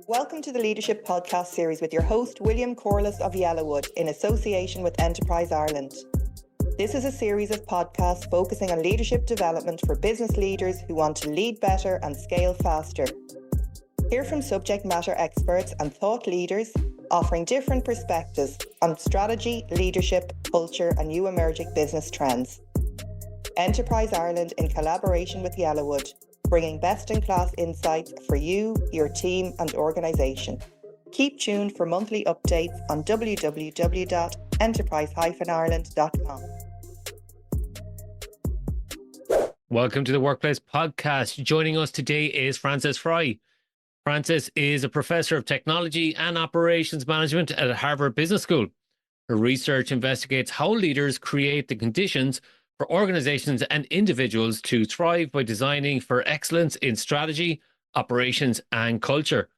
Welcome to the Leadership Podcast series with your host, William Corless of Yellowwood, in association with Enterprise Ireland. This is a series of podcasts focusing on leadership development for business leaders who want to lead better and scale faster. Hear from subject matter experts and thought leaders offering different perspectives on strategy, leadership, culture, and new emerging business trends. Enterprise Ireland, in collaboration with Yellowwood, bringing best-in-class insights for you, your team and organisation. Keep tuned for monthly updates on www.enterprise-ireland.com. Welcome to the Workplace Podcast. Joining us today is Frances Frei. Frances is a professor of technology and operations management at Harvard Business School. Her research investigates how leaders create the conditions for organizations and individuals to thrive by designing for excellence in strategy, operations, and culture.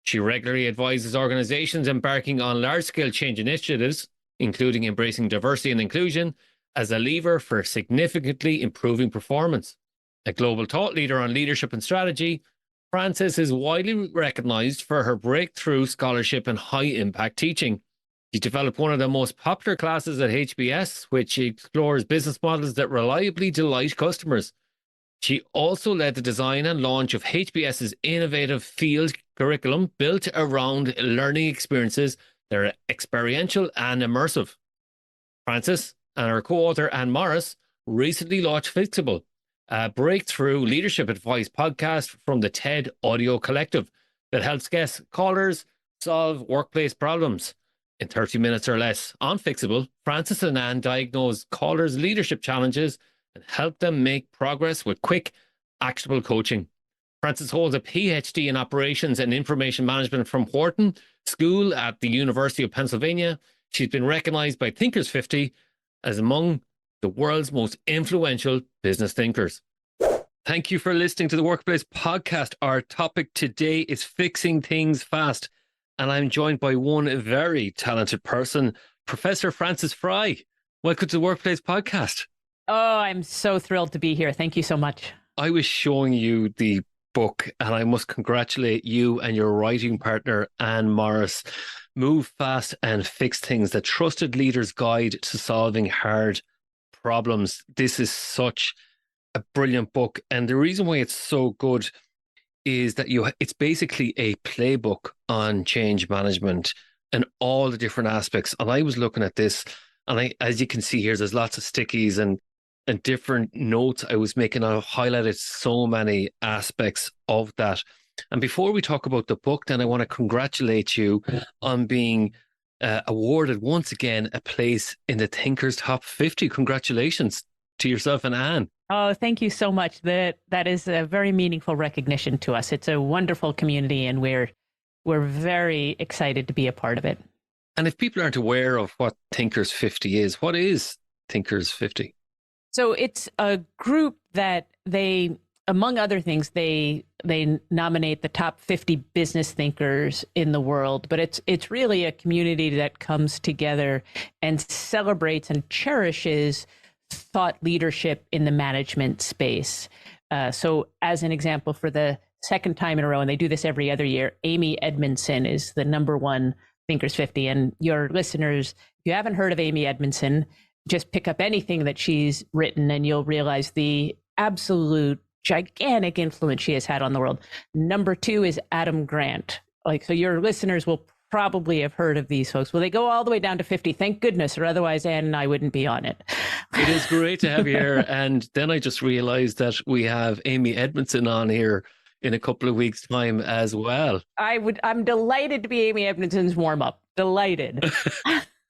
She regularly advises organizations embarking on large-scale change initiatives, including embracing diversity and inclusion, as a lever for significantly improving performance. A global thought leader on leadership and strategy, Frances is widely recognized for her breakthrough scholarship and high-impact teaching. She developed one of the most popular classes at HBS, which explores business models that reliably delight customers. She also led the design and launch of HBS's innovative field curriculum built around learning experiences that are experiential and immersive. Frances and her co-author Anne Morris recently launched Fixable, a breakthrough leadership advice podcast from the TED Audio Collective that helps guest callers solve workplace problems. In 30 minutes or less on Fixable, Frances and Anne diagnose callers' leadership challenges and help them make progress with quick, actionable coaching. Frances holds a Ph.D. in operations and information management from Wharton School at the University of Pennsylvania. She's been recognized by Thinkers 50 as among the world's most influential business thinkers. Thank you for listening to the Workplace Podcast. Our topic today is fixing things fast. And I'm joined by one very talented person, Professor Frances Frei. Welcome to the Workplace Podcast. Oh, I'm so thrilled to be here. Thank you so much. I was showing you the book, and I must congratulate you and your writing partner, Anne Morris. Move Fast and Fix Things, the trusted leader's guide to solving hard problems. This is such a brilliant book. And the reason why it's so good is that it's basically a playbook on change management and all the different aspects. And I was looking at this, and as you can see here, there's lots of stickies and different notes I was making. I've highlighted so many aspects of that. And before we talk about the book, then I want to congratulate you on being awarded once again a place in the Thinkers Top 50. Congratulations to yourself and Anne. Oh, thank you so much. That is a very meaningful recognition to us. It's a wonderful community, and we're very excited to be a part of it. And if people aren't aware of what Thinkers 50 is, what is Thinkers 50? So it's a group that among other things, they nominate the top 50 business thinkers in the world, but it's really a community that comes together and celebrates and cherishes thought leadership in the management space. So as an example, for the second time in a row, and they do this every other year, Amy Edmondson is the number one Thinkers 50. And your listeners, if you haven't heard of Amy Edmondson, just pick up anything that she's written and you'll realize the absolute gigantic influence she has had on the world. Number two is Adam Grant. So your listeners will probably have heard of these folks. Well, they go all the way down to 50. Thank goodness, or otherwise Anne and I wouldn't be on it. It is great to have you here. And then I just realized that we have Amy Edmondson on here in a couple of weeks' time as well. I'm delighted to be Amy Edmondson's warm-up. Delighted.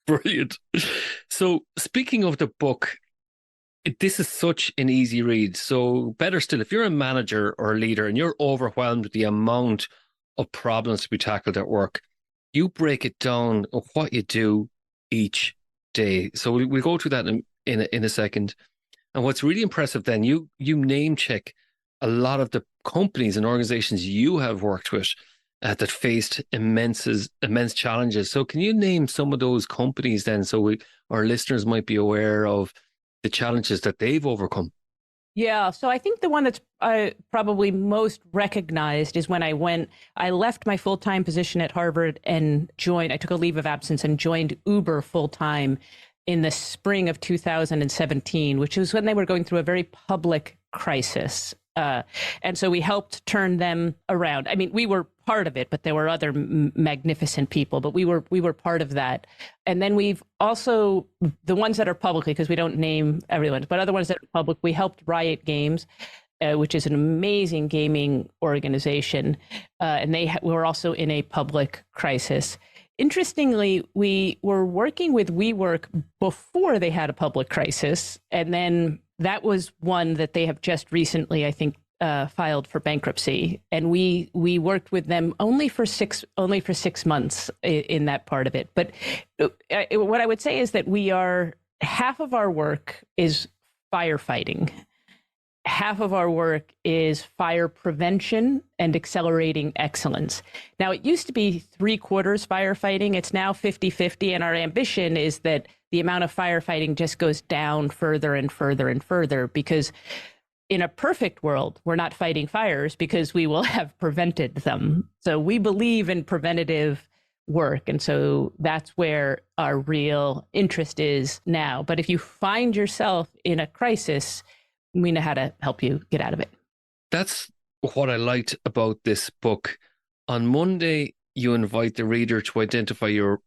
Brilliant. So speaking of the book, this is such an easy read. So better still, if you're a manager or a leader and you're overwhelmed with the amount of problems to be tackled at work, you break it down of what you do each day. So we'll go through that in a second. And what's really impressive then, you name check a lot of the companies and organizations you have worked with that faced immense challenges. So can you name some of those companies then, so our listeners might be aware of the challenges that they've overcome? Yeah, so I think the one that's probably most recognized is when I left my full-time position at Harvard and I took a leave of absence and joined Uber full-time in the spring of 2017, which was when they were going through a very public crisis. And so we helped turn them around. I mean, we were part of it, but there were other magnificent people, but we were part of that. And then we've also, the ones that are publicly, because we don't name everyone, but other ones that are public, we helped Riot Games, which is an amazing gaming organization. And they were also in a public crisis. Interestingly, we were working with WeWork before they had a public crisis. And then that was one that they have just recently, I think, filed for bankruptcy. And we worked with them only for 6 months in that part of it. But what I would say is that half of our work is firefighting. Half of our work is fire prevention and accelerating excellence. Now, it used to be 3/4 firefighting. It's now 50-50. And our ambition is that the amount of firefighting just goes down further and further and further, because in a perfect world, we're not fighting fires because we will have prevented them. So we believe in preventative work. And so that's where our real interest is now. But if you find yourself in a crisis, we know how to help you get out of it. That's what I liked about this book. On Monday, you invite the reader to identify your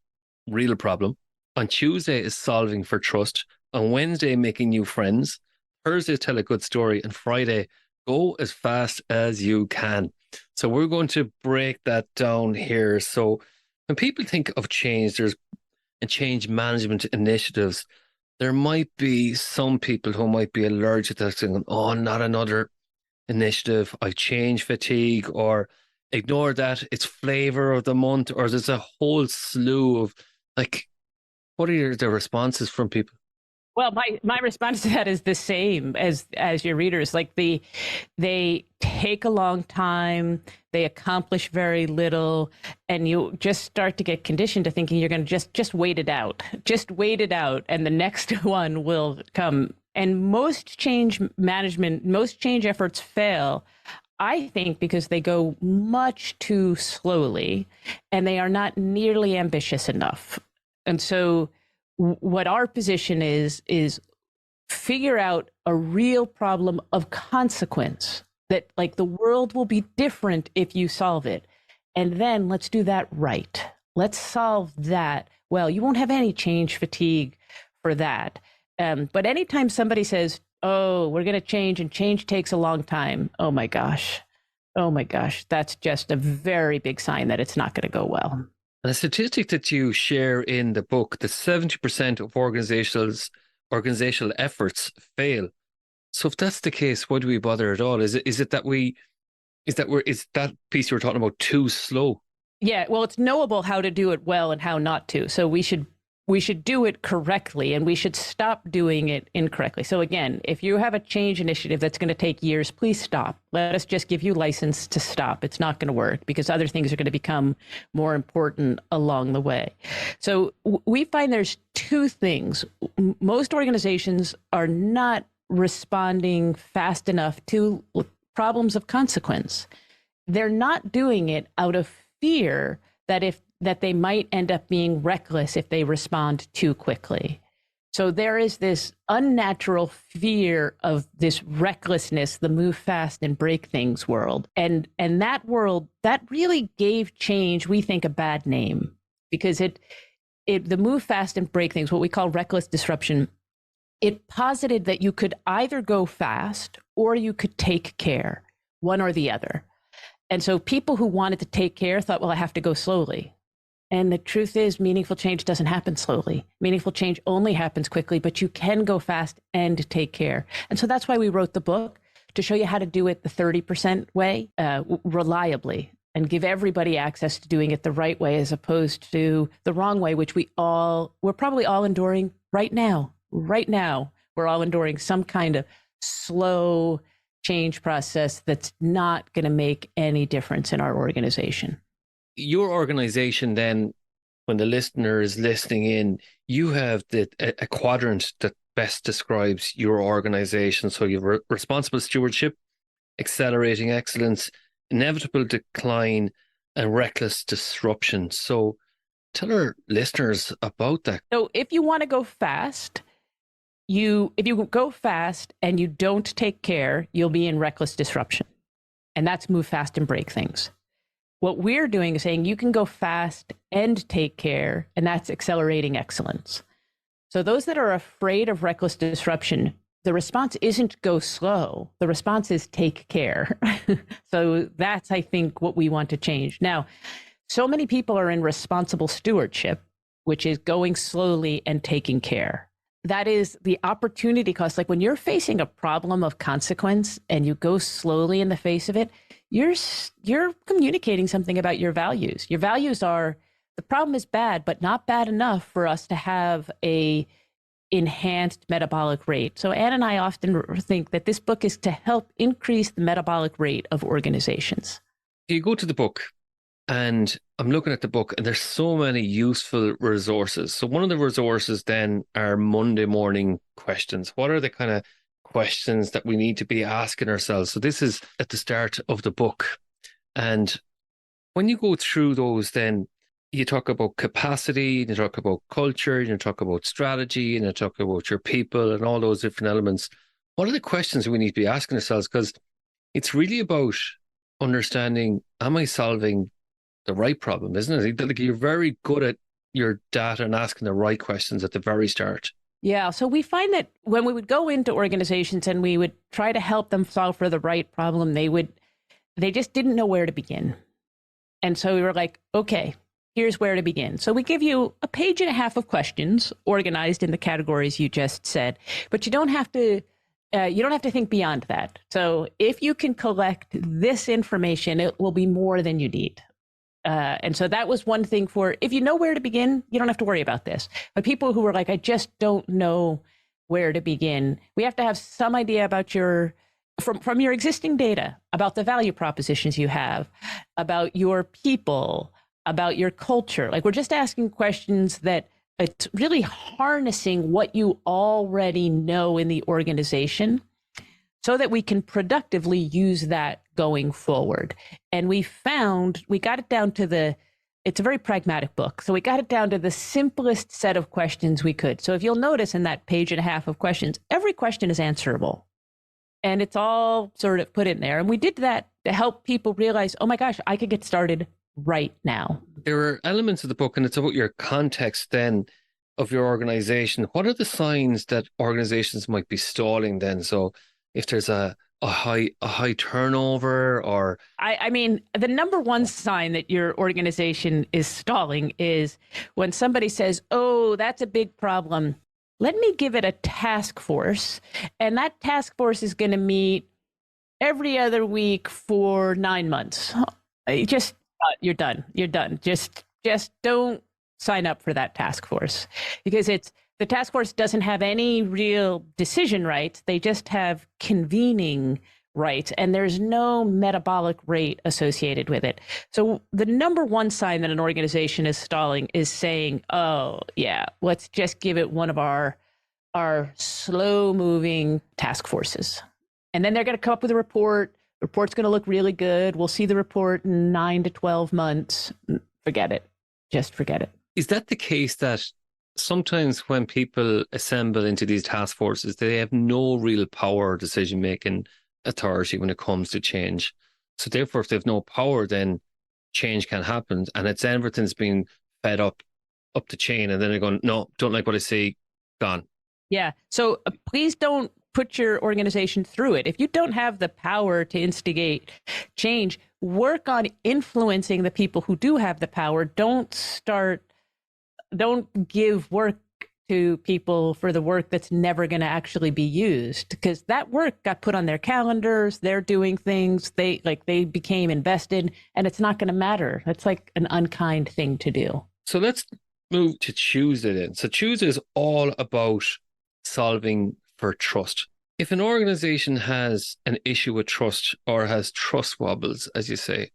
real problem. On Tuesday is solving for trust. On Wednesday, making new friends. Thursday, tell a good story. And Friday, go as fast as you can. So we're going to break that down here. So when people think of change, and change management initiatives, there might be some people who might be allergic to that, saying, oh, not another initiative, I've change fatigue, or ignore that, it's flavor of the month, or there's a whole slew of, like, what are the responses from people? Well, my response to that is the same as your readers. Like they take a long time, they accomplish very little, and you just start to get conditioned to thinking you're going to just wait it out. Just wait it out, and the next one will come. And most change efforts fail, I think, because they go much too slowly and they are not nearly ambitious enough. And so what our position is figure out a real problem of consequence, that like the world will be different if you solve it. And then let's do that right. Let's solve that. Well, you won't have any change fatigue for that. But anytime somebody says, oh, we're going to change and change takes a long time. Oh my gosh, that's just a very big sign that it's not going to go well. And a statistic that you share in the book, that 70% of organizational efforts fail. So if that's the case, why do we bother at all? Is that piece you were talking about too slow? Yeah, well, it's knowable how to do it well and how not to. So we should do it correctly, and we should stop doing it incorrectly. So again, if you have a change initiative that's going to take years, please stop. Let us just give you license to stop. It's not going to work because other things are going to become more important along the way. So we find there's two things. Most organizations are not responding fast enough to problems of consequence. They're not doing it out of fear that they might end up being reckless if they respond too quickly. So there is this unnatural fear of this recklessness, the move fast and break things world. And that world, that really gave change, we think, a bad name, because the move fast and break things, what we call reckless disruption, it posited that you could either go fast or you could take care, one or the other. And so people who wanted to take care thought, well, I have to go slowly. And the truth is, meaningful change doesn't happen slowly. Meaningful change only happens quickly, but you can go fast and take care. And so that's why we wrote the book, to show you how to do it the 30% way, reliably, and give everybody access to doing it the right way, as opposed to the wrong way, which we're probably all enduring right now. Right now, we're all enduring some kind of slow change process that's not going to make any difference in our organization. Your organization, then, when the listener is listening in, you have a quadrant that best describes your organization. So you have responsible stewardship, accelerating excellence, inevitable decline, and reckless disruption. So tell our listeners about that. So if you want to go fast, if you go fast and you don't take care, you'll be in reckless disruption. And that's move fast and break things. What we're doing is saying you can go fast and take care, and that's accelerating excellence. So those that are afraid of reckless disruption, the response isn't go slow. The response is take care. So that's, I think, what we want to change. Now, so many people are in responsible stewardship, which is going slowly and taking care. That is the opportunity cost. Like when you're facing a problem of consequence and you go slowly in the face of it, you're communicating something about your values. Your values are, the problem is bad, but not bad enough for us to have a enhanced metabolic rate. So Anne and I often think that this book is to help increase the metabolic rate of organizations. You go to the book, and I'm looking at the book, and there's so many useful resources. So one of the resources then are Monday morning questions. What are the kind of questions that we need to be asking ourselves? So this is at the start of the book. And when you go through those, then you talk about capacity, you talk about culture, you talk about strategy, and you talk about your people and all those different elements. What are the questions we need to be asking ourselves? Because it's really about understanding, am I solving the right problem, isn't it? Like you're very good at your data and asking the right questions at the very start. Yeah. So we find that when we would go into organizations and we would try to help them solve for the right problem, they just didn't know where to begin. And so we were like, okay, here's where to begin. So we give you a page and a half of questions organized in the categories you just said, but you don't have to think beyond that. So if you can collect this information, it will be more than you need. And so that was one thing for, if you know where to begin, you don't have to worry about this. But people who were like, I just don't know where to begin, we have to have some idea about from your existing data, about the value propositions you have, about your people, about your culture. Like we're just asking questions that it's really harnessing what you already know in the organization so that we can productively use that going forward. And we got it down to it's a very pragmatic book. So we got it down to the simplest set of questions we could. So if you'll notice in that page and a half of questions, every question is answerable. And it's all sort of put in there. And we did that to help people realize, oh my gosh, I could get started right now. There are elements of the book, and it's about your context then of your organization. What are the signs that organizations might be stalling then? So if there's a high turnover, or I mean, the number one sign that your organization is stalling is when somebody says, oh, that's a big problem. Let me give it a task force. And that task force is going to meet every other week for 9 months. You're done. You're done. Just don't sign up for that task force, because the task force doesn't have any real decision rights. They just have convening rights, and there's no metabolic rate associated with it. So the number one sign that an organization is stalling is saying, oh yeah, let's just give it one of our slow moving task forces. And then they're going to come up with a report. The report's going to look really good. We'll see the report in 9 to 12 months. Forget it. Just forget it. Is that the case that sometimes when people assemble into these task forces, they have no real power or decision-making authority when it comes to change? So therefore, if they have no power, then change can't happen. And it's everything's being fed up the chain. And then they're going, no, don't like what I see, gone. Yeah. So please don't put your organization through it. If you don't have the power to instigate change, work on influencing the people who do have the power. Don't give work to people for the work that's never going to actually be used, because that work got put on their calendars. They're doing things, they became invested, and it's not going to matter. That's like an unkind thing to do. So let's move to Choose It in. So Choose It is all about solving for trust. If an organization has an issue with trust or has trust wobbles, as you say,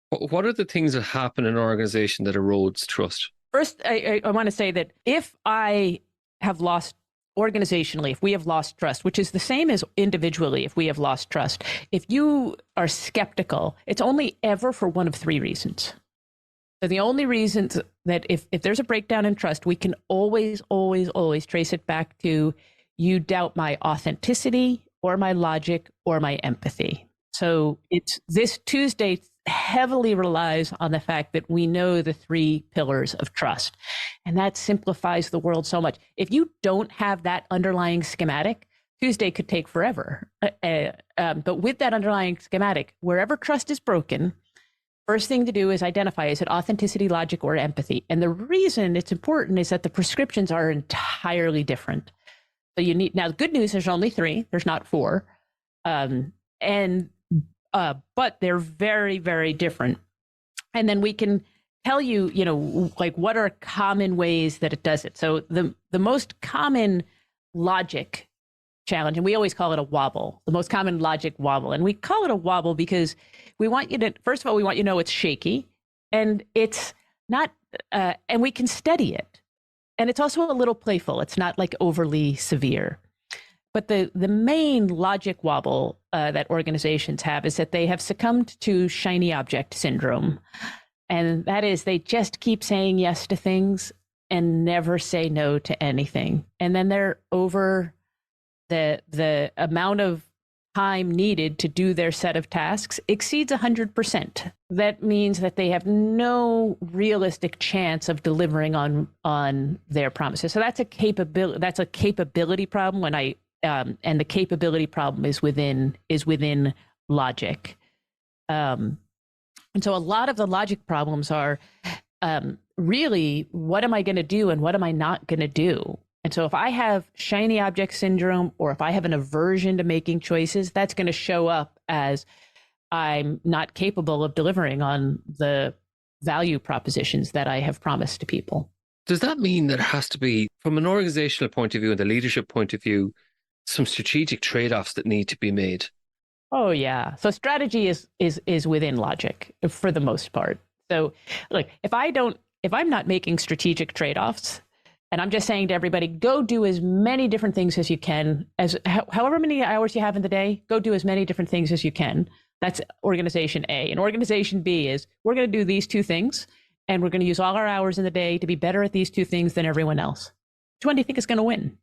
what are the things that happen in an organization that erodes trust? First, I want to say that if I have lost organizationally, if we have lost trust, which is the same as individually, if we have lost trust, if you are skeptical, it's only ever for one of three reasons. So the only reasons that if there's a breakdown in trust, we can always trace it back to you doubt my authenticity or my logic or my empathy. So it's this Tuesday heavily relies on the fact that we know the three pillars of trust. And that simplifies the world so much. If you don't have that underlying schematic, Tuesday could take forever. But with that underlying schematic, wherever trust is broken, first thing to do is identify, is it authenticity, logic, or empathy? And the reason it's important is that the prescriptions are entirely different. So you need, now the good news, there's only three, there's not four. But they're very, very different. And then we can tell you, like what are common ways that it does it. So the most common logic challenge, and we always call it a wobble, the most common logic wobble. And we call it a wobble because we want you to, first of all, we want you to know it's shaky and it's not, and we can study it. And it's also a little playful. It's not like overly severe. But the main logic wobble that organizations have is that they have succumbed to shiny object syndrome. And that is they just keep saying yes to things and never say no to anything. And then they're over the amount of time needed to do their set of tasks exceeds 100%. That means that they have no realistic chance of delivering on their promises. So that's a capability problem and the capability problem is within logic. And so a lot of the logic problems are really, what am I going to do and what am I not going to do? And so if I have shiny object syndrome, or if I have an aversion to making choices, that's going to show up as I'm not capable of delivering on the value propositions that I have promised to people. Does that mean there has to be, from an organizational point of view and the leadership point of view, some strategic trade-offs that need to be made? Oh yeah. So strategy is within logic for the most part. So like if I'm not making strategic trade-offs and I'm just saying to everybody, go do as many different things as you can, as however many hours you have in the day, go do as many different things as you can. That's organization A. And organization B is, we're going to do these two things and we're going to use all our hours in the day to be better at these two things than everyone else. Which one do you think is going to win?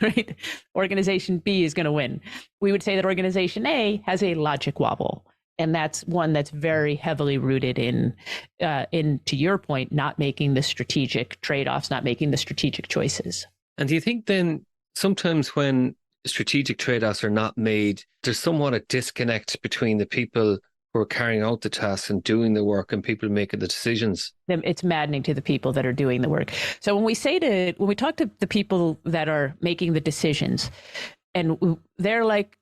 Right? Organization B is going to win. We would say that organization A has a logic wobble. And that's one that's very heavily rooted in, to your point, not making the strategic trade-offs, not making the strategic choices. And do you think then sometimes when strategic trade-offs are not made, there's somewhat a disconnect between the people who are carrying out the tasks and doing the work and people making the decisions? It's maddening to the people that are doing the work. So when we talk to the people that are making the decisions, and they're like,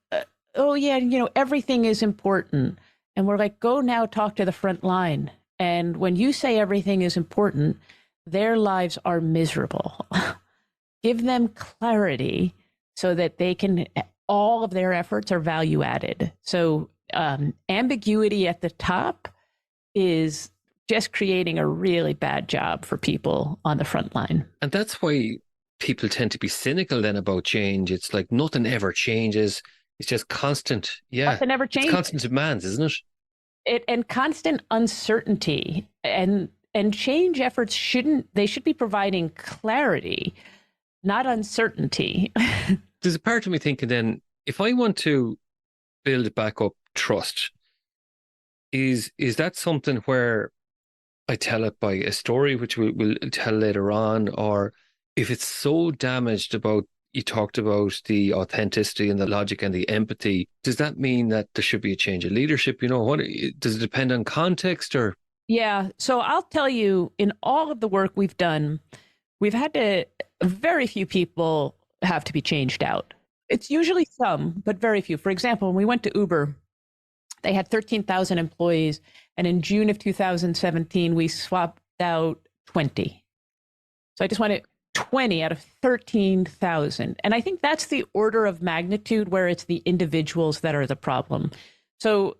oh yeah, everything is important. And we're like, go now talk to the front line. And when you say everything is important, their lives are miserable. Give them clarity so that all of their efforts are value added. So ambiguity at the top is just creating a really bad job for people on the front line. And that's why people tend to be cynical then about change. It's like nothing ever changes. It's just constant. Yeah. Nothing ever changes. It's constant demands, isn't it? And constant uncertainty and change efforts should be providing clarity, not uncertainty. There's a part of me thinking then, if I want to build back up trust, is that something where I tell it by a story, which we'll tell later on, or if it's so damaged you talked about the authenticity and the logic and the empathy, does that mean that there should be a change of leadership? What does it depend on context or? Yeah. So I'll tell you, in all of the work we've done, we've had very few people have to be changed out. It's usually some, but very few. For example, when we went to Uber, they had 13,000 employees. And in June of 2017, we swapped out 20. So I just wanted 20 out of 13,000. And I think that's the order of magnitude where it's the individuals that are the problem. So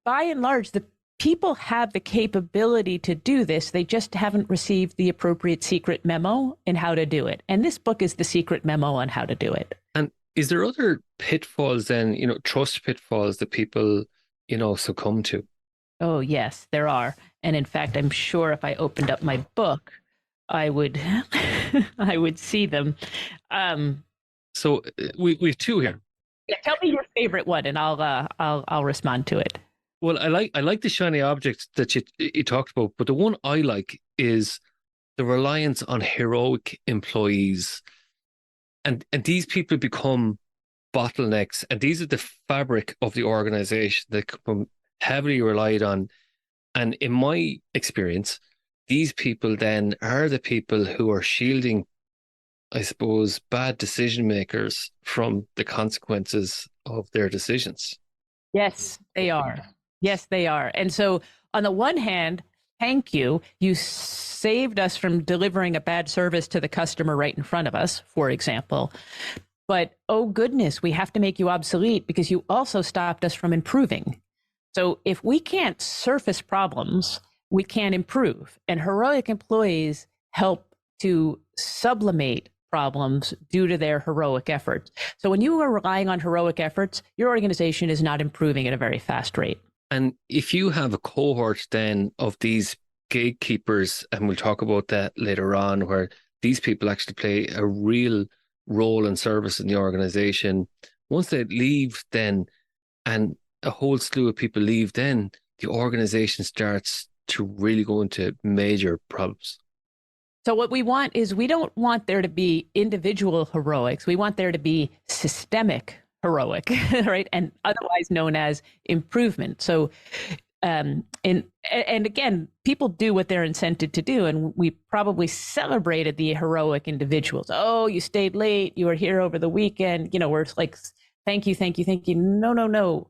by and large, the people have the capability to do this. They just haven't received the appropriate secret memo in how to do it. And this book is the secret memo on how to do it. And is there other pitfalls then, trust pitfalls that people, succumb to? Oh, yes, there are. And in fact, I'm sure if I opened up my book, I would I would see them. So we've two here. Yeah, tell me your favorite one, and I'll respond to it. Well, I like the shiny objects that you talked about, but the one I like is the reliance on heroic employees, and these people become bottlenecks, and these are the fabric of the organization that become heavily relied on. And in my experience, these people then are the people who are shielding, I suppose, bad decision makers from the consequences of their decisions. Yes, they are. Yes, they are. And so on the one hand, thank you. You saved us from delivering a bad service to the customer right in front of us, for example. But oh goodness, we have to make you obsolete because you also stopped us from improving. So if we can't surface problems, we can't improve. And heroic employees help to sublimate problems due to their heroic efforts. So when you are relying on heroic efforts, your organization is not improving at a very fast rate. And if you have a cohort then of these gatekeepers, and we'll talk about that later on, where these people actually play a real role and service in the organization, once they leave then, and a whole slew of people leave, then the organization starts to really go into major problems. So what we want is, we don't want there to be individual heroics. We want there to be systemic heroic, right? And otherwise known as improvement. So, and again, people do what they're incented to do. And we probably celebrated the heroic individuals. Oh, you stayed late. You were here over the weekend. We're like, thank you, thank you, thank you. No.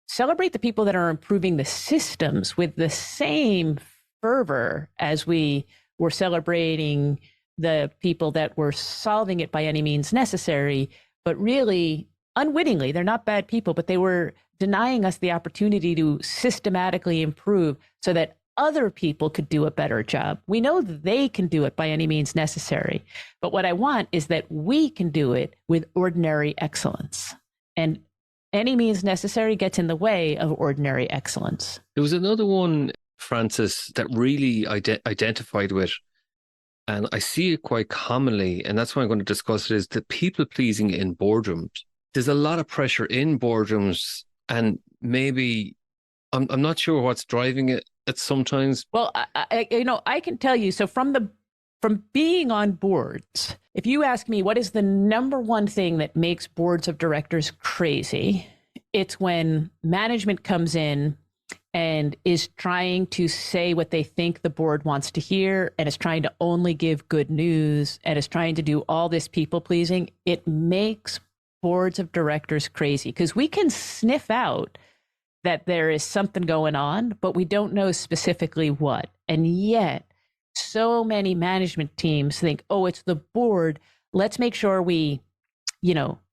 Celebrate the people that are improving the systems with the same fervor as we were celebrating the people that were solving it by any means necessary, but really unwittingly, they're not bad people, but they were denying us the opportunity to systematically improve so that other people could do a better job. We know that they can do it by any means necessary, but what I want is that we can do it with ordinary excellence. And any means necessary gets in the way of ordinary excellence. There was another one, Frances, that really identified with, and I see it quite commonly, and that's why I'm going to discuss it, is the people-pleasing in boardrooms. There's a lot of pressure in boardrooms, and maybe I'm not sure what's driving it at sometimes. Well, I can tell you, so from being on boards, if you ask me what is the number one thing that makes boards of directors crazy, it's when management comes in and is trying to say what they think the board wants to hear, and is trying to only give good news, and is trying to do all this people pleasing. It makes boards of directors crazy because we can sniff out that there is something going on, but we don't know specifically what. And yet so many management teams think, oh, it's the board. Let's make sure we,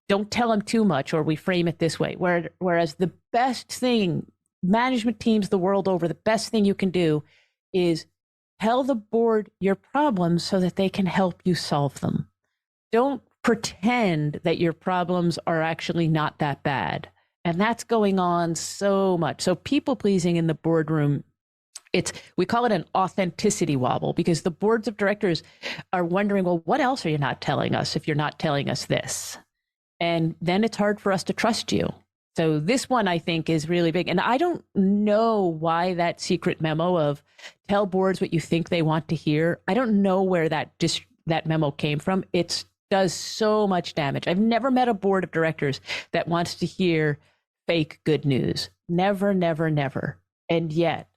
don't tell them too much, or we frame it this way. Whereas the best thing, management teams the world over, the best thing you can do is tell the board your problems so that they can help you solve them. Don't pretend that your problems are actually not that bad. And that's going on so much. So people pleasing in the boardroom, we call it an authenticity wobble, because the boards of directors are wondering, well, what else are you not telling us if you're not telling us this? And then it's hard for us to trust you. So this one, I think, is really big. And I don't know why that secret memo of tell boards what you think they want to hear, I don't know where that memo came from. It does so much damage. I've never met a board of directors that wants to hear fake good news. Never, never, never. And yet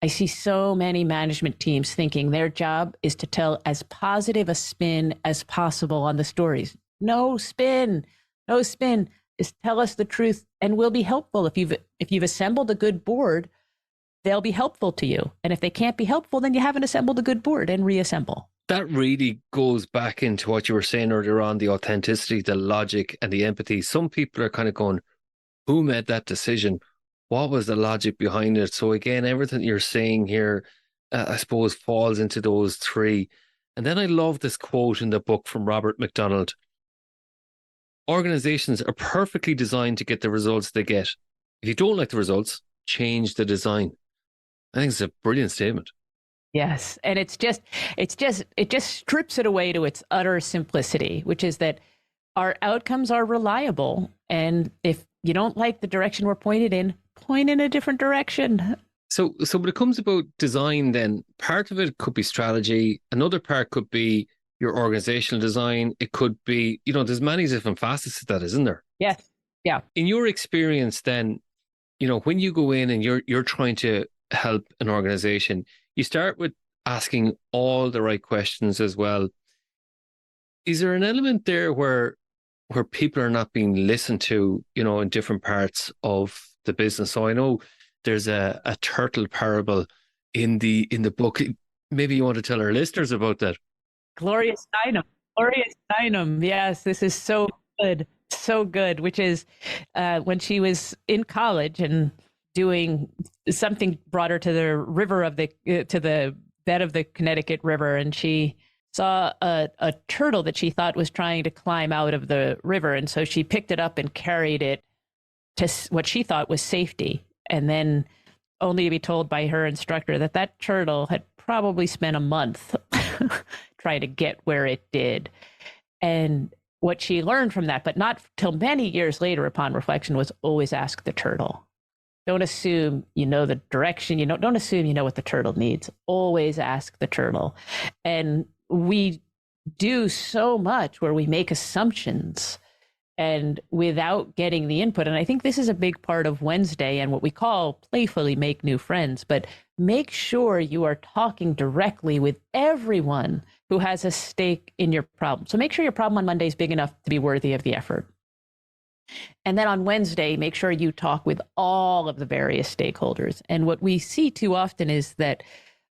I see so many management teams thinking their job is to tell as positive a spin as possible on the stories. No spin, no spin. Just tell us the truth, and we'll be helpful. If you've assembled a good board, they'll be helpful to you. And if they can't be helpful, then you haven't assembled a good board, and reassemble. That really goes back into what you were saying earlier on, the authenticity, the logic, and the empathy. Some people are kind of going, who made that decision? What was the logic behind it? So again, everything you're saying here, I suppose, falls into those three. And then I love this quote in the book from Robert McDonald. Organizations are perfectly designed to get the results they get. If you don't like the results, change the design. I think it's a brilliant statement. Yes. And it just strips it away to its utter simplicity, which is that our outcomes are reliable. And if you don't like the direction we're pointed in, point in a different direction. So when it comes about design, then part of it could be strategy. Another part could be your organizational design. It could be, there's many different facets to that, isn't there? Yes. Yeah. In your experience, then, when you go in and you're trying to help an organization, you start with asking all the right questions as well. Is there an element there where people are not being listened to, in different parts of the business? So I know there's a turtle parable in the book. Maybe you want to tell our listeners about that. Gloria Steinem. Yes, this is so good. Which is when she was in college and doing something, brought her to the river to the bed of the Connecticut River, and she saw a turtle that she thought was trying to climb out of the river, and so she picked it up and carried it to what she thought was safety, and then only to be told by her instructor that turtle had probably spent a month trying to get where it did. And what she learned from that, but not till many years later upon reflection, was always ask the turtle. Don't assume you know the direction. Don't assume you know what the turtle needs. Always ask the turtle. And we do so much where we make assumptions and without getting the input. And I think this is a big part of Wednesday and what we call playfully make new friends. But make sure you are talking directly with everyone who has a stake in your problem. So make sure your problem on Monday is big enough to be worthy of the effort. And then on Wednesday, make sure you talk with all of the various stakeholders. And what we see too often is that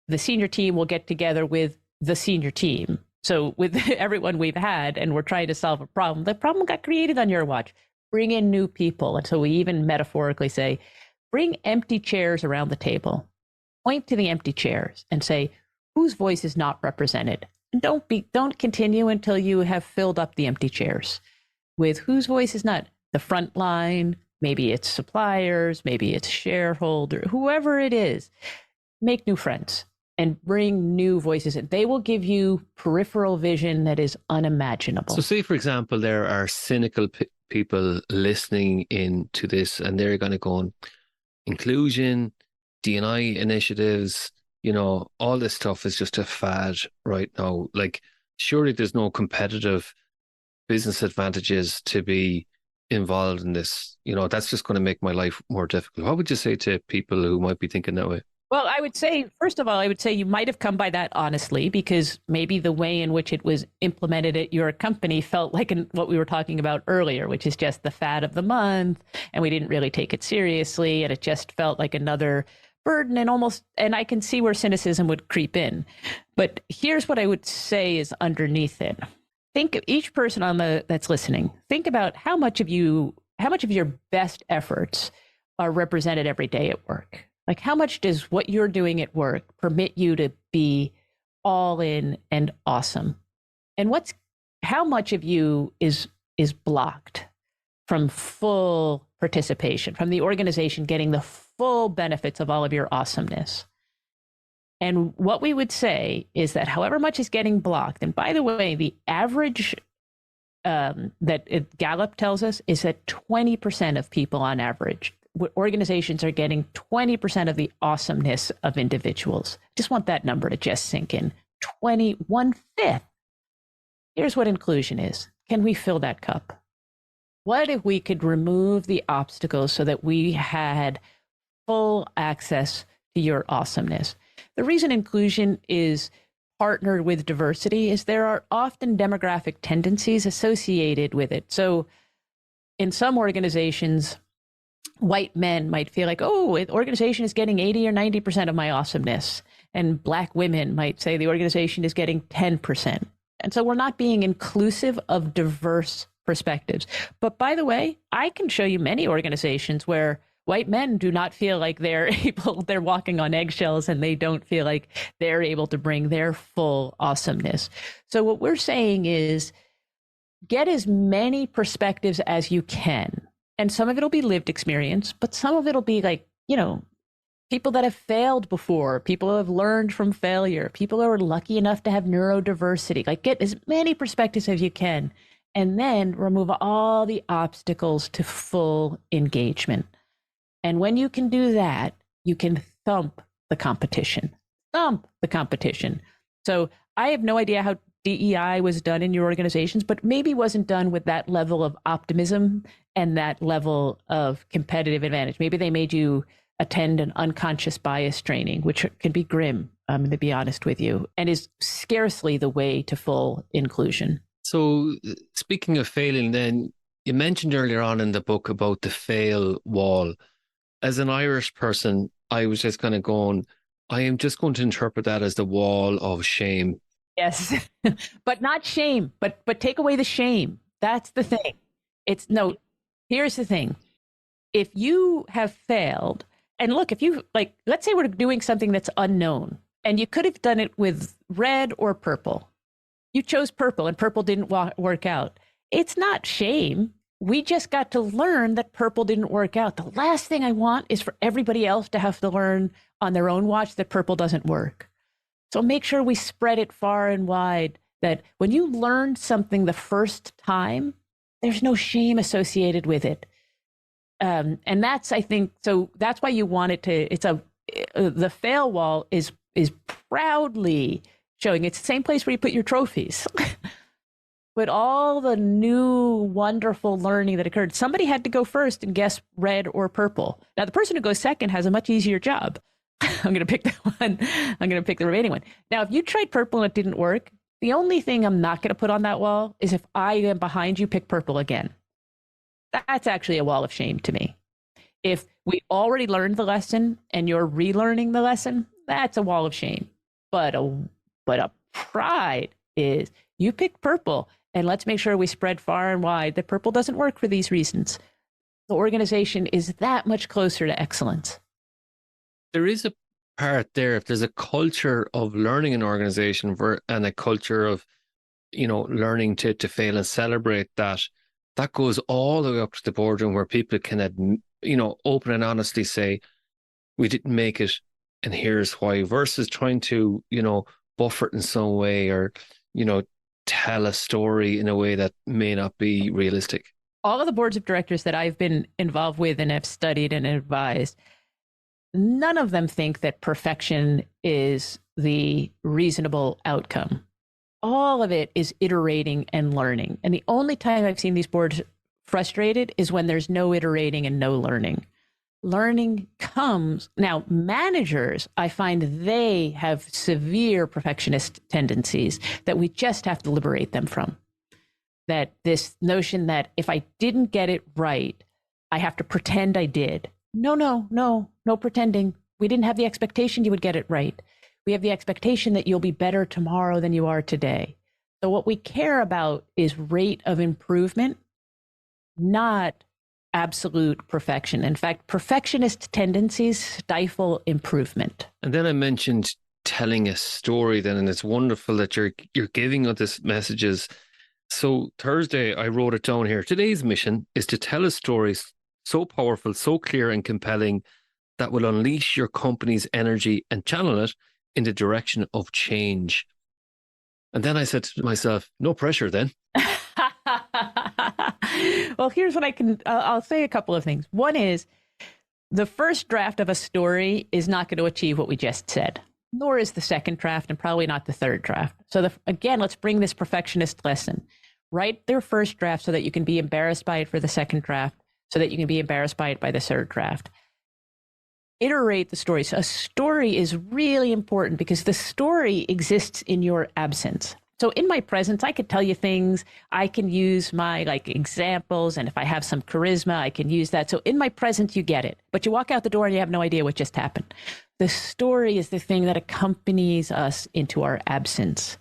the senior team will get together with the senior team. So with everyone we've had, and we're trying to solve a problem, the problem got created on your watch. Bring in new people. And so we even metaphorically say, bring empty chairs around the table. Point to the empty chairs and say, whose voice is not represented? And don't continue until you have filled up the empty chairs with whose voice is not. The front line, maybe it's suppliers, maybe it's shareholder, whoever it is. Make new friends and bring new voices in. They will give you peripheral vision that is unimaginable. So say, for example, there are cynical people listening in to this, and they're going to go on inclusion, D&I initiatives, all this stuff is just a fad right now. Like, surely there's no competitive business advantages to be involved in this. That's just going to make my life more difficult. What would you say to people who might be thinking that way? Well, I would say, first of all, you might have come by that honestly, because maybe the way in which it was implemented at your company felt like what we were talking about earlier, which is just the fad of the month, and we didn't really take it seriously, and it just felt like another burden, and I can see where cynicism would creep in. But here's what I would say is underneath it. Think of each person that's listening. Think about how much of your best efforts are represented every day at work. Like, how much does what you're doing at work permit you to be all in and awesome? And how much of you is blocked from full participation, from the organization getting the full benefits of all of your awesomeness? And what we would say is that however much is getting blocked, and by the way, the average that Gallup tells us is that 20% of people on average, organizations are getting 20% of the awesomeness of individuals. Just want that number to just sink in. 1/5. Here's what inclusion is. Can we fill that cup? What if we could remove the obstacles so that we had full access to your awesomeness? The reason inclusion is partnered with diversity is there are often demographic tendencies associated with it. So in some organizations, white men might feel like, oh, the organization is getting 80 or 90% of my awesomeness. And Black women might say the organization is getting 10%. And so we're not being inclusive of diverse perspectives. But by the way, I can show you many organizations where White men do not feel like they're walking on eggshells, and they don't feel like they're able to bring their full awesomeness. So what we're saying is get as many perspectives as you can. And some of it'll be lived experience, but some of it'll be like, people that have failed before, people who have learned from failure, people who are lucky enough to have neurodiversity. Like, get as many perspectives as you can, and then remove all the obstacles to full engagement. And when you can do that, you can thump the competition. Thump the competition. So I have no idea how DEI was done in your organizations, but maybe wasn't done with that level of optimism and that level of competitive advantage. Maybe they made you attend an unconscious bias training, which can be grim, to be honest with you, and is scarcely the way to full inclusion. So speaking of failing, then you mentioned earlier on in the book about the fail wall. As an Irish person, I was just kind of going, I am just going to interpret that as the wall of shame. Yes, but not shame, but take away the shame. That's the thing. Here's the thing. If you have failed, and look, if you let's say we're doing something that's unknown, and you could have done it with red or purple. You chose purple and purple didn't work out. It's not shame. We just got to learn that purple didn't work out. The last thing I want is for everybody else to have to learn on their own watch that purple doesn't work. So make sure we spread it far and wide, that when you learn something the first time, there's no shame associated with it. And that's, I think, so that's why you want it to, the fail wall is proudly showing it's the same place where you put your trophies. With all the new wonderful learning that occurred, somebody had to go first and guess red or purple. Now, the person who goes second has a much easier job. I'm going to pick that one. I'm going to pick the remaining one. Now, if you tried purple and it didn't work, the only thing I'm not going to put on that wall is if I am behind you, pick purple again. That's actually a wall of shame to me. If we already learned the lesson and you're relearning the lesson, that's a wall of shame. But a pride is you picked purple, and let's make sure we spread far and wide that purple doesn't work for these reasons. The organization is that much closer to excellence. There is a part there, if there's a culture of learning in an organization and a culture of, learning to fail and celebrate that goes all the way up to the boardroom where people can, open and honestly say, we didn't make it and here's why, versus trying to, buffer it in some way or, tell a story in a way that may not be realistic. All of the boards of directors that I've been involved with and have studied and advised, none of them think that perfection is the reasonable outcome. All of it is iterating and learning. And the only time I've seen these boards frustrated is when there's no iterating and no learning. Learning comes. Now, managers, I find they have severe perfectionist tendencies that we just have to liberate them from. That this notion that if I didn't get it right, I have to pretend I did. No pretending. We didn't have the expectation you would get it right. We have the expectation that you'll be better tomorrow than you are today. So what we care about is rate of improvement, not absolute perfection. In fact, perfectionist tendencies stifle improvement. And then I mentioned telling a story then, and it's wonderful that you're giving us this messages. So Thursday, I wrote it down here. Today's mission is to tell a story so powerful, so clear and compelling that will unleash your company's energy and channel it in the direction of change. And then I said to myself, no pressure then. Well, here's what I'll say a couple of things. One is the first draft of a story is not going to achieve what we just said, nor is the second draft and probably not the third draft. So again, let's bring this perfectionist lesson. Write their first draft so that you can be embarrassed by it for the second draft, so that you can be embarrassed by it by the third draft. Iterate the story. So a story is really important because the story exists in your absence. So in my presence, I could tell you things. I can use my examples. And if I have some charisma, I can use that. So in my presence, you get it. But you walk out the door and you have no idea what just happened. The story is the thing that accompanies us into our absence.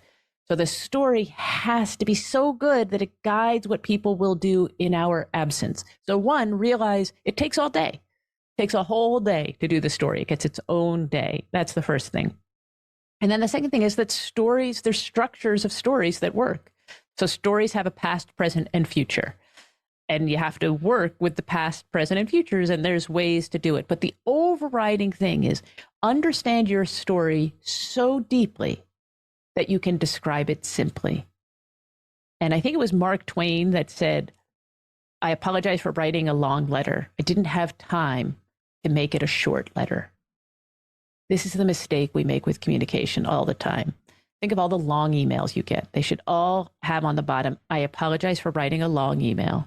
So the story has to be so good that it guides what people will do in our absence. So one, realize it takes all day. takes a whole day to do the story. It gets its own day. That's the first thing. And then the second thing is that stories, there's structures of stories that work. So stories have a past, present, and future. And you have to work with the past, present, and futures, and there's ways to do it. But the overriding thing is understand your story so deeply that you can describe it simply. And I think it was Mark Twain that said, I apologize for writing a long letter. I didn't have time to make it a short letter. This is the mistake we make with communication all the time. Think of all the long emails you get. They should all have on the bottom, I apologize for writing a long email.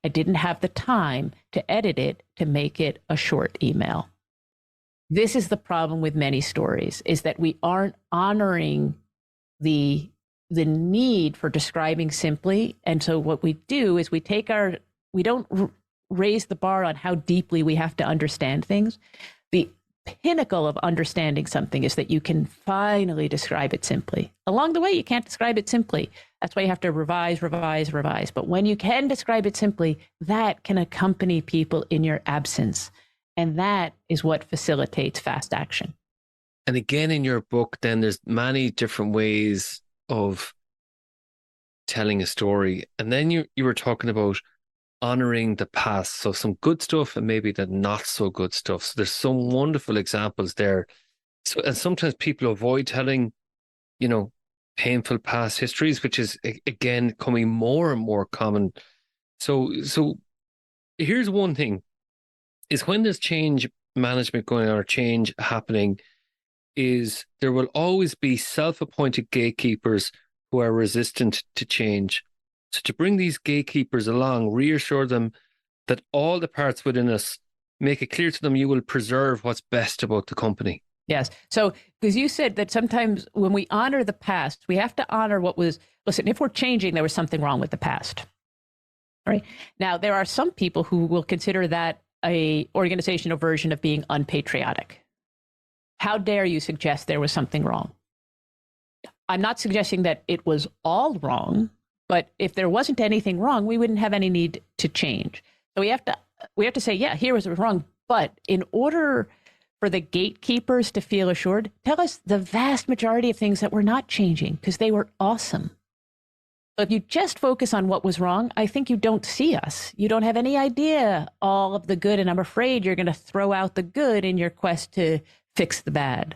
I didn't have the time to edit it to make it a short email. This is the problem with many stories, is that we aren't honoring the need for describing simply. And so what we do is we don't raise the bar on how deeply we have to understand things. The pinnacle of understanding something is that you can finally describe it simply. Along the way, you can't describe it simply. That's why you have to revise. But when you can describe it simply, that can accompany people in your absence. And that is what facilitates fast action. And again, in your book, then there's many different ways of telling a story. And then you were talking about honoring the past. So some good stuff and maybe the not so good stuff. So there's some wonderful examples there. So, and sometimes people avoid telling, painful past histories, which is again becoming more and more common. So here's one thing, is when there's change management going on or change happening, is there will always be self-appointed gatekeepers who are resistant to change. So to bring these gatekeepers along, reassure them that all the parts within us, make it clear to them you will preserve what's best about the company. Yes. So, because you said that sometimes when we honor the past, we have to honor what was, listen, if we're changing, there was something wrong with the past. All right. Now, there are some people who will consider that a organizational version of being unpatriotic. How dare you suggest there was something wrong? I'm not suggesting that it was all wrong, but if there wasn't anything wrong, we wouldn't have any need to change. So we have to say, yeah, here was wrong. But in order for the gatekeepers to feel assured, tell us the vast majority of things that were not changing because they were awesome. So if you just focus on what was wrong, I think you don't see us. You don't have any idea all of the good, and I'm afraid you're going to throw out the good in your quest to fix the bad.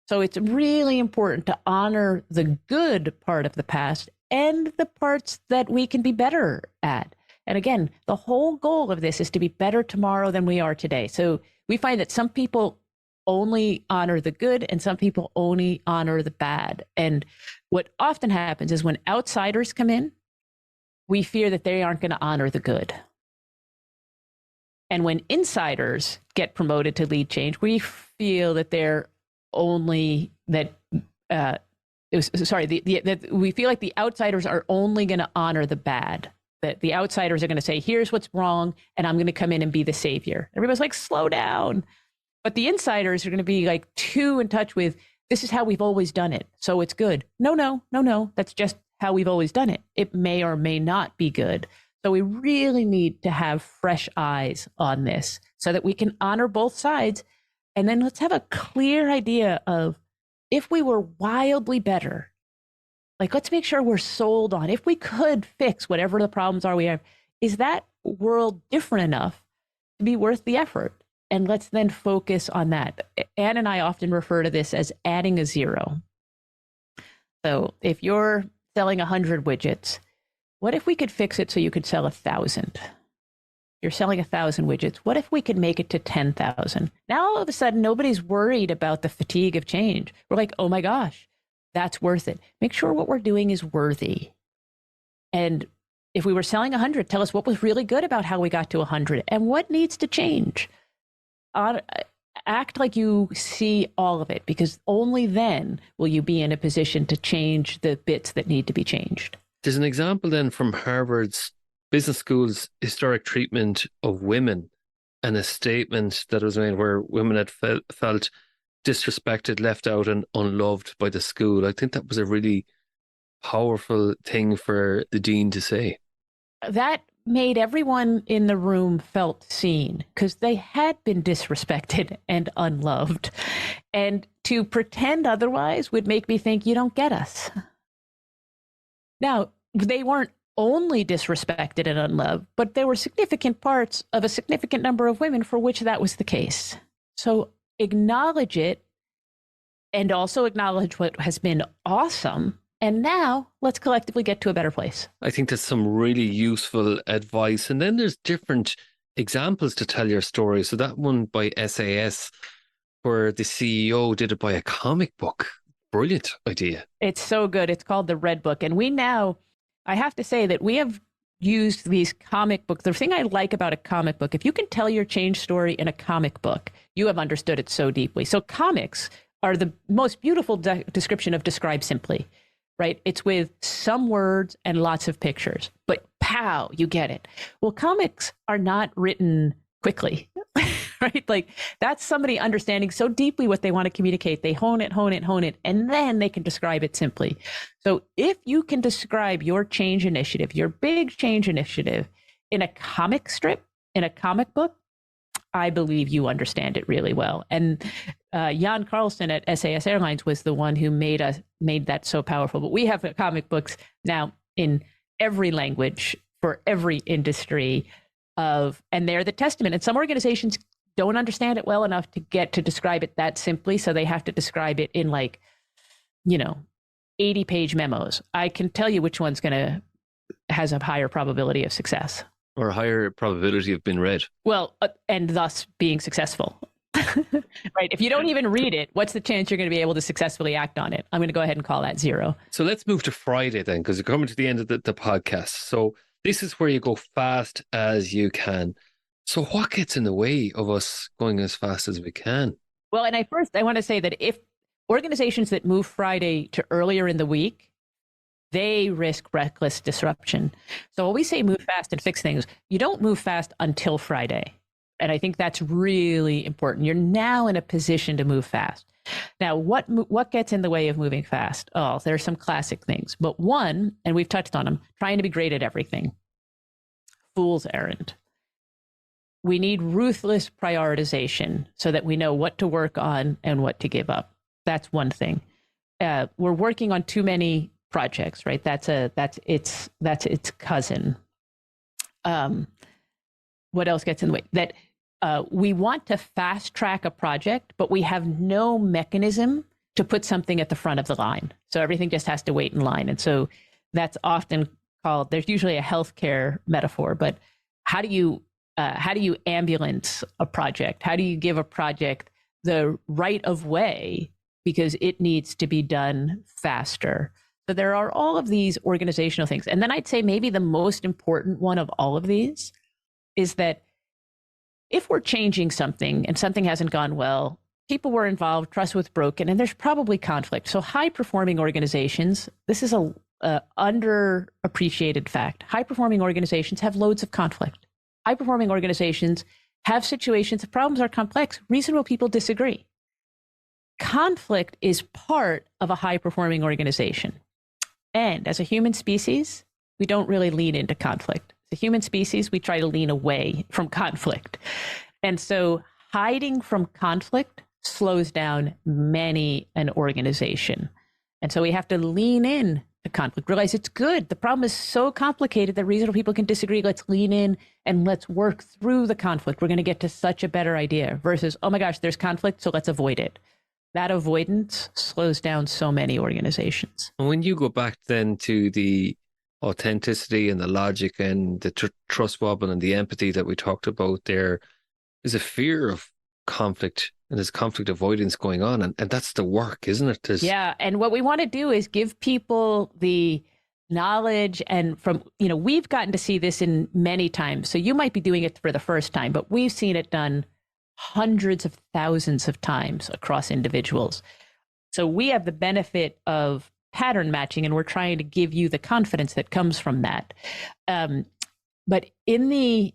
So it's really important to honor the good part of the past and the parts that we can be better at. And again, the whole goal of this is to be better tomorrow than we are today. So we find that some people only honor the good and some people only honor the bad. And what often happens is when outsiders come in, we fear that they aren't going to honor the good. And when insiders get promoted to lead change, we feel that they're only that that we feel like the outsiders are only going to honor the bad. That the outsiders are going to say, here's what's wrong, and I'm going to come in and be the savior. Everybody's like, slow down. But the insiders are going to be like too in touch with, this is how we've always done it, so it's good. No. That's just how we've always done it. It may or may not be good. So we really need to have fresh eyes on this so that we can honor both sides. And then let's have a clear idea of, if we were wildly better, like, let's make sure we're sold on, if we could fix whatever the problems are we have, is that world different enough to be worth the effort? And let's then focus on that. Anne and I often refer to this as adding a zero. So if you're selling 100 widgets, what if we could fix it so you could sell 1,000? You're selling 1,000 widgets. What if we could make it to 10,000? Now, all of a sudden, nobody's worried about the fatigue of change. We're like, oh my gosh, that's worth it. Make sure what we're doing is worthy. And if we were selling 100, tell us what was really good about how we got to 100 and what needs to change. Act like you see all of it, because only then will you be in a position to change the bits that need to be changed. There's an example then from Harvard's Business School's historic treatment of women, and a statement that was made where women had felt disrespected, left out, and unloved by the school. I think that was a really powerful thing for the dean to say. That made everyone in the room felt seen because they had been disrespected and unloved. And to pretend otherwise would make me think you don't get us. Now, they weren't only disrespected and unloved, but there were significant parts of a significant number of women for which that was the case. So acknowledge it and also acknowledge what has been awesome. And now let's collectively get to a better place. I think that's some really useful advice. And then there's different examples to tell your story. So that one by SAS, where the CEO did it by a comic book. Brilliant idea. It's so good. It's called the Red Book. And we now, I have to say that we have used these comic books. The thing I like about a comic book, if you can tell your change story in a comic book, you have understood it so deeply. So comics are the most beautiful description of describe simply. Right? It's with some words and lots of pictures, but pow, you get it. Well, comics are not written quickly, right? Like that's somebody understanding so deeply what they want to communicate. They hone it, and then they can describe it simply. So if you can describe your change initiative, your big change initiative in a comic strip, in a comic book, I believe you understand it really well. And Jan Carlson at SAS Airlines was the one who made that so powerful. But we have comic books now in every language for every industry and they're the testament. And some organizations don't understand it well enough to get to describe it that simply. So they have to describe it in 80-page memos. I can tell you which one's has a higher probability of success. Or a higher probability of being read. Well, and thus being successful. Right. If you don't even read it, what's the chance you're going to be able to successfully act on it? I'm going to go ahead and call that 0. So let's move to Friday then, because we're coming to the end of the podcast. So this is where you go fast as you can. So what gets in the way of us going as fast as we can? Well, and I want to say that if organizations that move Friday to earlier in the week, they risk reckless disruption. So when we say move fast and fix things, you don't move fast until Friday. And I think that's really important. You're now in a position to move fast. Now, what gets in the way of moving fast? Oh, there's some classic things. But one, and we've touched on them, trying to be great at everything. Fool's errand. We need ruthless prioritization so that we know what to work on and what to give up. That's one thing. We're working on too many projects, right? That's its cousin. What else gets in the way? That we want to fast track a project, but we have no mechanism to put something at the front of the line. So everything just has to wait in line. And so that's often called, there's usually a healthcare metaphor, but how do you ambulance a project? How do you give a project the right of way because it needs to be done faster? So there are all of these organizational things. And then I'd say maybe the most important one of all of these is that if we're changing something and something hasn't gone well, people were involved, trust was broken, and there's probably conflict. So high-performing organizations, this is a underappreciated fact. High-performing organizations have loads of conflict. High-performing organizations have situations, the problems are complex, reasonable people disagree. Conflict is part of a high-performing organization. And as a human species, we don't really lean into conflict. As a human species, we try to lean away from conflict. And so hiding from conflict slows down many an organization. And so we have to lean in to conflict, realize it's good. The problem is so complicated that reasonable people can disagree. Let's lean in and let's work through the conflict. We're going to get to such a better idea versus, oh my gosh, there's conflict, so let's avoid it. That avoidance slows down so many organizations. And when you go back then to the authenticity and the logic and the trust wobble and the empathy that we talked about, there is a fear of conflict and there's conflict avoidance going on. And that's the work, isn't it? Yeah. And what we want to do is give people the knowledge and we've gotten to see this in many times. So you might be doing it for the first time, but we've seen it done hundreds of thousands of times across individuals. So we have the benefit of pattern matching, and we're trying to give you the confidence that comes from that. But in the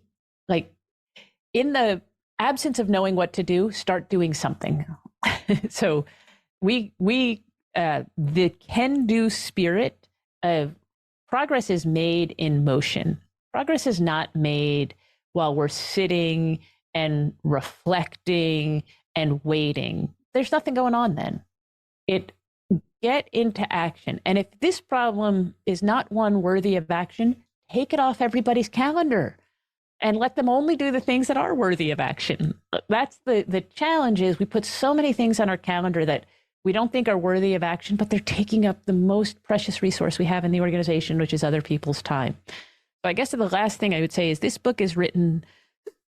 absence of knowing what to do, start doing something. So the can-do spirit of progress is made in motion. Progress is not made while we're sitting and reflecting and waiting. There's nothing going on then. Get into action. And if this problem is not one worthy of action, take it off everybody's calendar and let them only do the things that are worthy of action. That's the challenge is we put so many things on our calendar that we don't think are worthy of action, but they're taking up the most precious resource we have in the organization, which is other people's time. So I guess the last thing I would say is this book is written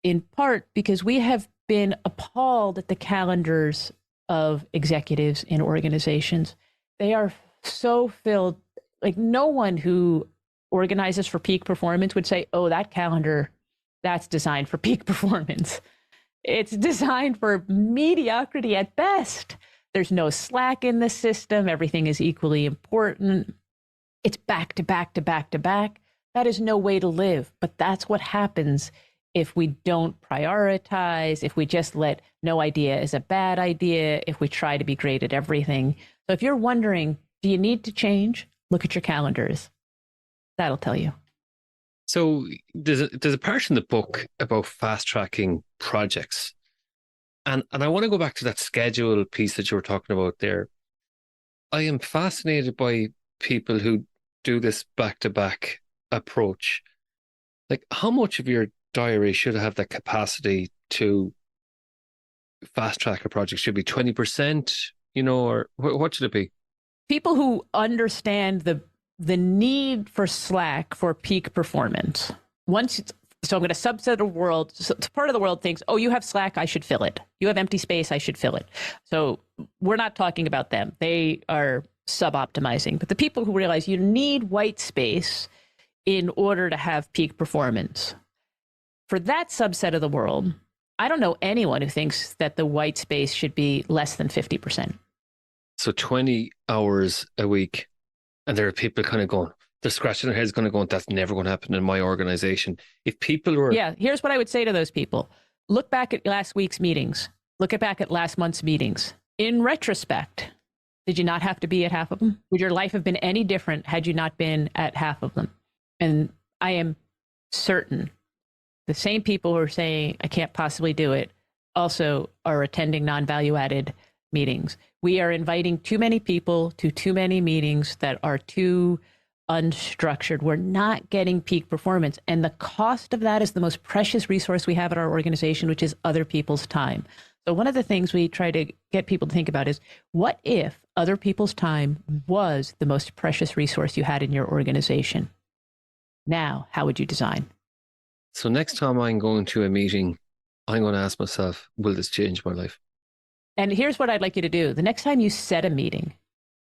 in part because we have been appalled at the calendars of executives in organizations. They are so filled, like no one who organizes for peak performance would say, oh, that calendar, that's designed for peak performance. It's designed for mediocrity at best. There's no slack in the system. Everything is equally important. It's back to back to back to back. That is no way to live. But that's what happens if we don't prioritize, if we just let no idea is a bad idea, if we try to be great at everything. So if you're wondering, do you need to change? Look at your calendars. That'll tell you. So there's a part in the book about fast tracking projects. And I want to go back to that schedule piece that you were talking about there. I am fascinated by people who do this back-to-back approach. Like, how much of your diary should have that capacity to fast track a project? Should it be 20%, or what should it be? People who understand the need for slack for peak performance. So I'm going to subset the world. So part of the world thinks, oh, you have slack, I should fill it. You have empty space, I should fill it. So we're not talking about them. They are sub-optimizing. But the people who realize you need white space in order to have peak performance. For that subset of the world, I don't know anyone who thinks that the white space should be less than 50%. So 20 hours a week. And there are people kind of going, they're scratching their heads, going, that's never going to happen in my organization. If people were... Yeah, here's what I would say to those people. Look back at last week's meetings. Look back at last month's meetings. In retrospect, did you not have to be at half of them? Would your life have been any different had you not been at half of them? And I am certain the same people who are saying, I can't possibly do it, also are attending non-value added meetings. We are inviting too many people to too many meetings that are too unstructured. We're not getting peak performance. And the cost of that is the most precious resource we have at our organization, which is other people's time. So one of the things we try to get people to think about is, what if other people's time was the most precious resource you had in your organization? Now, how would you design? So next time I'm going to a meeting, I'm going to ask myself, will this change my life? And here's what I'd like you to do. The next time you set a meeting,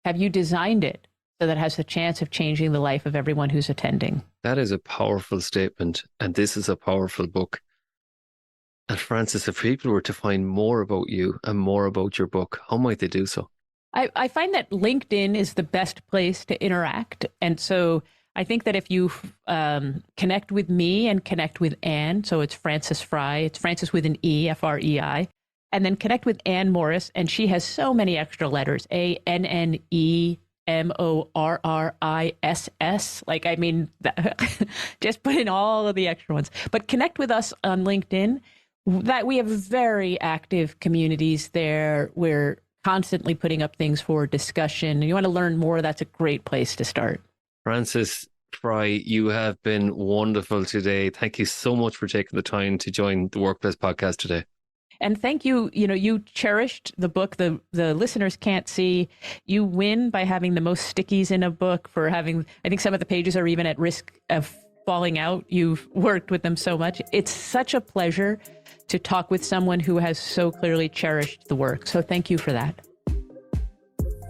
have you designed it so that it has the chance of changing the life of everyone who's attending? That is a powerful statement. And this is a powerful book. And Frances, if people were to find more about you and more about your book, how might they do so? I find that LinkedIn is the best place to interact. And so I think that if you connect with me and connect with Anne, so it's Frances Frei, it's Frances with an E, F-R-E-I, and then connect with Anne Morris, and she has so many extra letters, ANNEMORRISS. Like, I mean, just put in all of the extra ones. But connect with us on LinkedIn. That we have very active communities there. We're constantly putting up things for discussion. And you want to learn more, that's a great place to start. Frances Frei, you have been wonderful today. Thank you so much for taking the time to join the Workplace Podcast today. And thank you. You cherished the book. The listeners can't see. You win by having the most stickies in a book, for having, I think some of the pages are even at risk of falling out. You've worked with them so much. It's such a pleasure to talk with someone who has so clearly cherished the work. So thank you for that.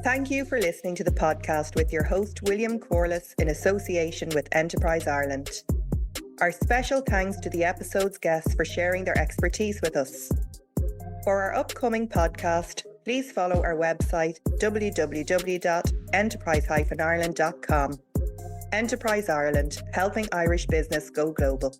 Thank you for listening to the podcast with your host, William Corless, in association with Enterprise Ireland. Our special thanks to the episode's guests for sharing their expertise with us. For our upcoming podcast, please follow our website, www.enterprise-ireland.com. Enterprise Ireland, helping Irish business go global.